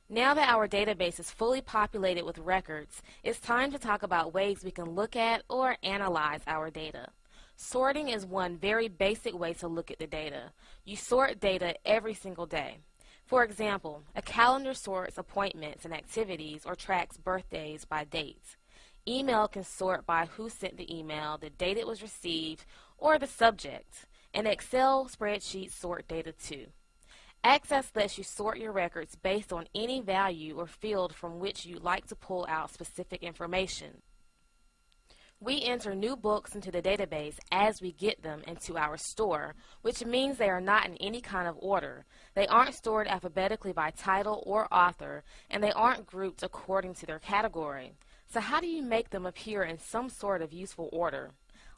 Now that our database is fully populated with records, it's time to talk about ways we can look at or analyze our data. Sorting is one very basic way to look at the data. You sort data every single day. For example, a calendar sorts appointments and activities or tracks birthdays by dates. Email can sort by who sent the email, the date it was received, or the subject. And Excel spreadsheets sort data too. Access lets you sort your records based on any value or field from which you'd like to pull out specific information. We enter new books into the database as we get them into our store, which means they are not in any kind of order. They aren't stored alphabetically by title or author, and they aren't grouped according to their category. So how do you make them appear in some sort of useful order?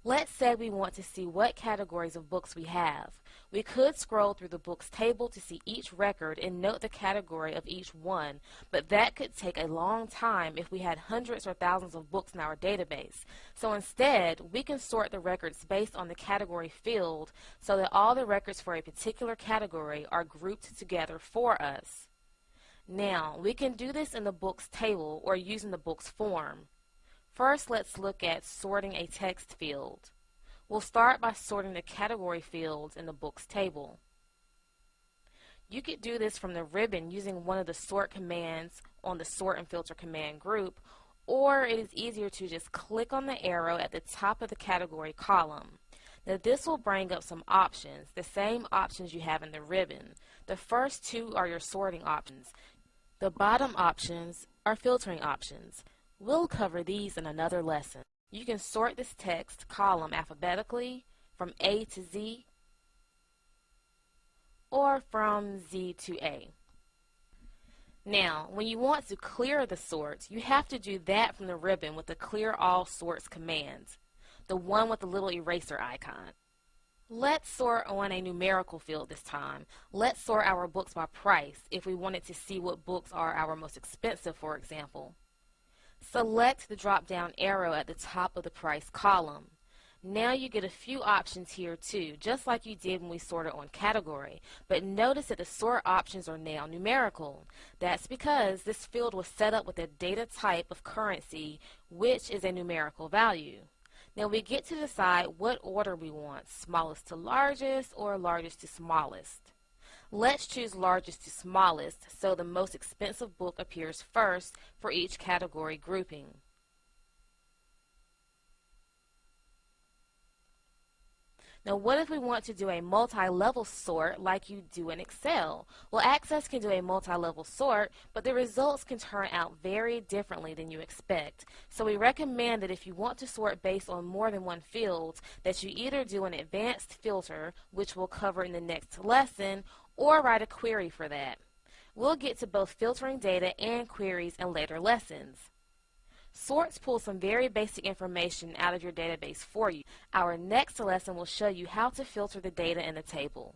Let's say we want to see what categories of books we have. We could scroll through the books table to see each record and note the category of each one, but that could take a long time if we had hundreds or thousands of books in our database. So instead, we can sort the records based on the category field so that all the records for a particular category are grouped together for us. Now, we can do this in the books table or using the books form. First, let's look at sorting a text field. We'll start by sorting the category fields in the books table. You could do this from the ribbon using one of the sort commands on the sort and filter command group, or it is easier to just click on the arrow at the top of the category column. Now this will bring up some options, the same options you have in the ribbon. The first two are your sorting options. The bottom options are filtering options. We'll cover these in another lesson. You can sort this text column alphabetically from A to Z or from Z to A. Now, when you want to clear the sorts, you have to do that from the ribbon with the Clear All Sorts command, the one with the little eraser icon. Let's sort on a numerical field this time. Let's sort our books by price if we wanted to see what books are our most expensive, for example. Select the drop-down arrow at the top of the price column. Now you get a few options here too, just like you did when we sorted on category, but notice that the sort options are now numerical. That's because this field was set up with a data type of currency, which is a numerical value. Now we get to decide what order we want, smallest to largest or largest to smallest. Let's choose largest to smallest so the most expensive book appears first for each category grouping. Now what if we want to do a multi-level sort like you do in Excel? Well, Access can do a multi-level sort, but the results can turn out very differently than you expect. So we recommend that if you want to sort based on more than one field, that you either do an advanced filter, which we'll cover in the next lesson, or write a query for that. We'll get to both filtering data and queries in later lessons. Sorts pull some very basic information out of your database for you. Our next lesson will show you how to filter the data in the table.